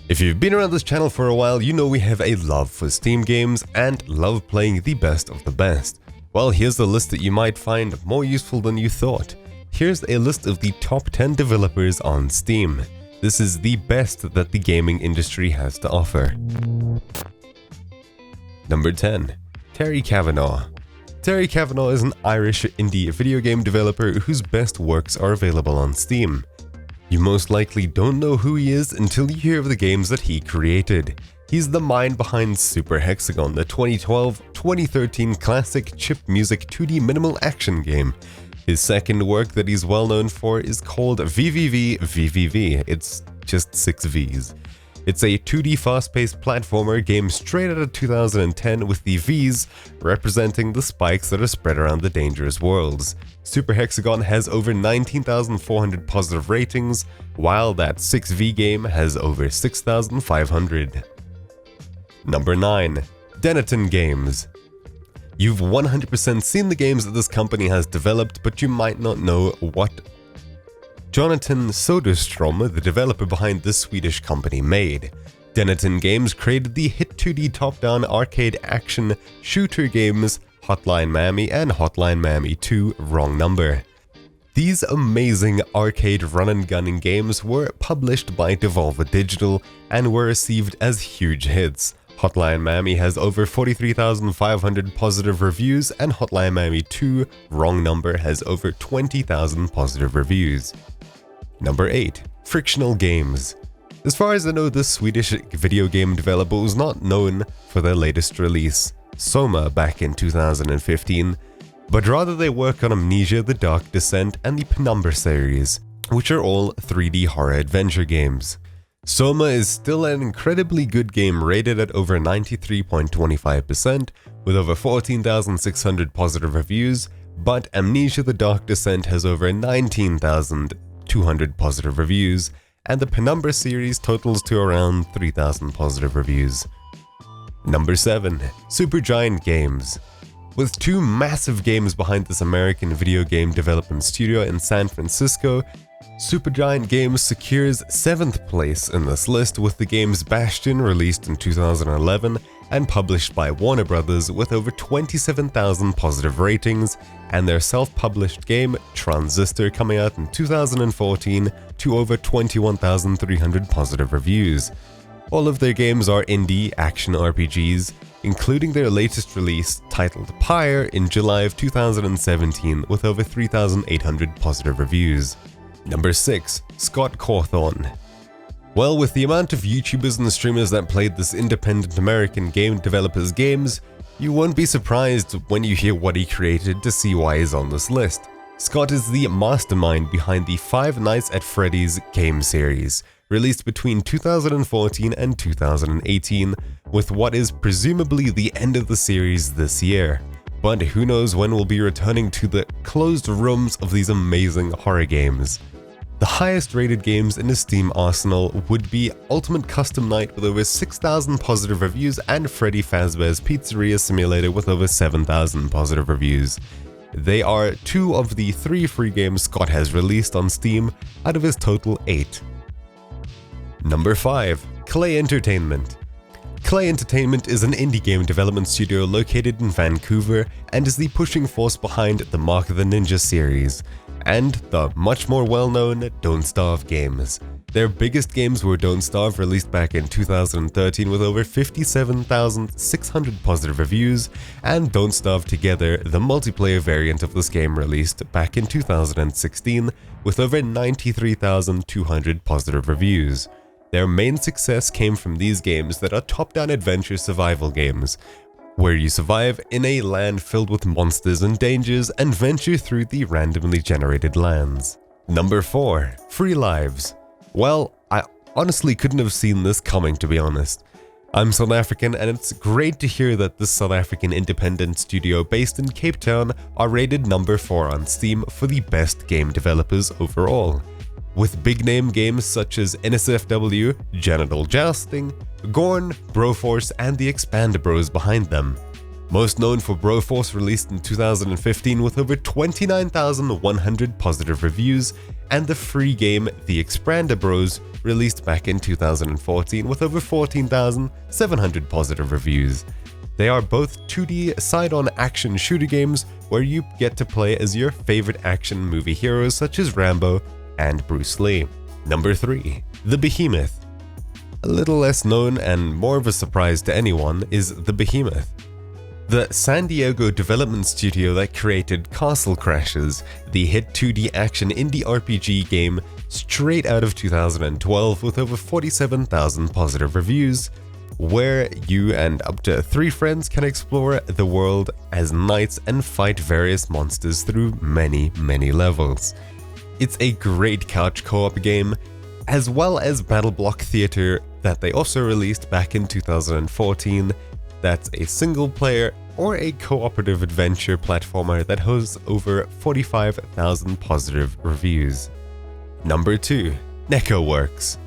If you've been around this channel for a while, you know we have a love for Steam games and love playing the best of the best. Well, here's a list that you might find more useful than you thought. Here's a list of the top 10 developers on Steam. This is the best that the gaming industry has to offer. Number 10. Terry Cavanagh. Terry Cavanagh is an Irish indie video game developer whose best works are available on Steam. You most likely don't know who he is until you hear of the games that he created. He's the mind behind Super Hexagon, the 2012-2013 classic chip music 2D minimal action game. His second work that he's well known for is called VVV. It's just 6 Vs. It's a 2D fast-paced platformer game straight out of 2010 with the Vs representing the spikes that are spread around the dangerous worlds. Super Hexagon has over 19,400 positive ratings, while that 6V game has over 6,500. Number 9. Denizen Games. You've 100% seen the games that this company has developed, but you might not know what Jonathan Soderstrom, the developer behind this Swedish company, made. Denizen Games created the hit 2D top-down arcade action shooter games Hotline Miami and Hotline Miami 2 Wrong Number. These amazing arcade run-and-gunning games were published by Devolver Digital and were received as huge hits. Hotline Miami has over 43,500 positive reviews and Hotline Miami 2 Wrong Number has over 20,000 positive reviews. Number 8. Frictional Games. As far as I know, this Swedish video game developer was not known for their latest release, Soma, back in 2015, but rather they work on Amnesia, The Dark Descent and the Penumbra series, which are all 3D horror adventure games. Soma is still an incredibly good game rated at over 93.25% with over 14,600 positive reviews, but Amnesia, The Dark Descent has over 19,200 positive reviews, and the Penumbra series totals to around 3,000 positive reviews. Number 7. Supergiant Games. With 2 massive games behind this American video game development studio in San Francisco, Supergiant Games secures 7th place in this list with the games Bastion, released in 2011 and published by Warner Brothers with over 27,000 positive ratings, and their self-published game Transistor coming out in 2014 to over 21,300 positive reviews. All of their games are indie action RPGs, including their latest release titled Pyre in July of 2017 with over 3,800 positive reviews. Number 6. Scott Cawthon. Well, with the amount of YouTubers and streamers that played this independent American game developer's games, you won't be surprised when you hear what he created to see why he's on this list. Scott is the mastermind behind the Five Nights at Freddy's game series, released between 2014 and 2018, with what is presumably the end of the series this year. But who knows when we'll be returning to the closed rooms of these amazing horror games. The highest rated games in the Steam arsenal would be Ultimate Custom Night with over 6,000 positive reviews and Freddy Fazbear's Pizzeria Simulator with over 7,000 positive reviews. They are 2 of the 3 free games Scott has released on Steam out of his total 8. Number 5. Clay Entertainment. Clay Entertainment is an indie game development studio located in Vancouver and is the pushing force behind the Mark of the Ninja series and the much more well-known Don't Starve games. Their biggest games were Don't Starve, released back in 2013 with over 57,600 positive reviews, and Don't Starve Together, the multiplayer variant of this game, released back in 2016 with over 93,200 positive reviews. Their main success came from these games that are top-down adventure survival games, where you survive in a land filled with monsters and dangers and venture through the randomly generated lands. Number 4. Free Lives. Well, I honestly couldn't have seen this coming, to be honest. I'm South African, and it's great to hear that this South African independent studio based in Cape Town are rated number 4 on Steam for the best game developers overall, with big-name games such as NSFW, Genital Jousting, Gorn, Broforce, and the Expand Bros behind them. Most known for Broforce, released in 2015 with over 29,100 positive reviews, and the free game The Expander Bros, released back in 2014 with over 14,700 positive reviews. They are both 2D side-on action shooter games where you get to play as your favorite action movie heroes such as Rambo and Bruce Lee. Number 3. The Behemoth. A little less known and more of a surprise to anyone is the Behemoth. The San Diego development studio that created Castle Crashers, the hit 2D action indie RPG game straight out of 2012 with over 47,000 positive reviews, where you and up to 3 friends can explore the world as knights and fight various monsters through many levels. It's a great couch co-op game, as well as Battle Block Theater that they also released back in 2014. That's a single player or a cooperative adventure platformer that has over 45,000 positive reviews. Number 2. Nekopara Works.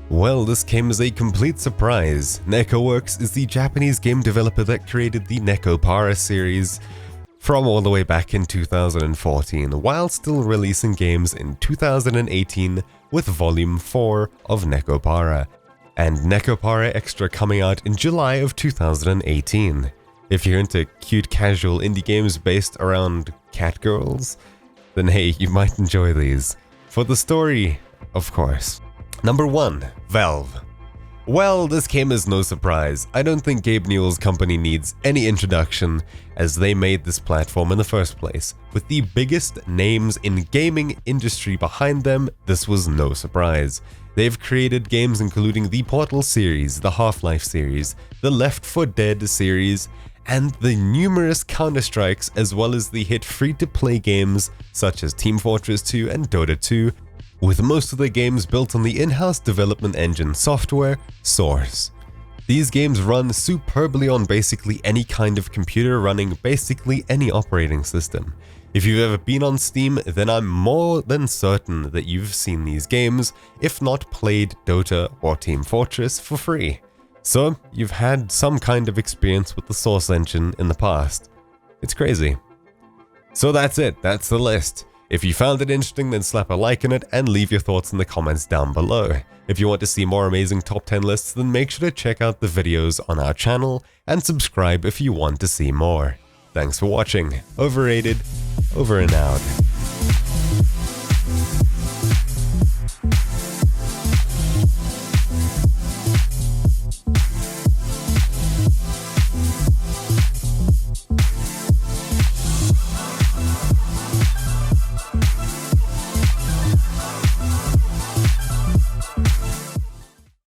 Well, this came as a complete surprise. Nekopara Works is the Japanese game developer that created the Nekopara series from all the way back in 2014, while still releasing games in 2018 with Volume 4 of Nekopara, and Nekopara Extra coming out in July of 2018. If you're into cute casual indie games based around cat girls, then hey, you might enjoy these. For the story, of course. Number 1. Valve. Well, this came as no surprise. I don't think Gabe Newell's company needs any introduction, as they made this platform in the first place. With the biggest names in gaming industry behind them, this was no surprise. They've created games including the Portal series, the Half-Life series, the Left 4 Dead series, and the numerous Counter-Strikes, as well as the hit free-to-play games such as Team Fortress 2 and Dota 2, with most of the games built on the in-house development engine software, Source. These games run superbly on basically any kind of computer running basically any operating system. If you've ever been on Steam, then I'm more than certain that you've seen these games, if not played Dota or Team Fortress for free. So, you've had some kind of experience with the Source engine in the past. It's crazy. So that's it, that's the list. If you found it interesting, then slap a like on it and leave your thoughts in the comments down below. If you want to see more amazing top 10 lists, then make sure to check out the videos on our channel and subscribe if you want to see more. Thanks for watching. Overrated, over and out.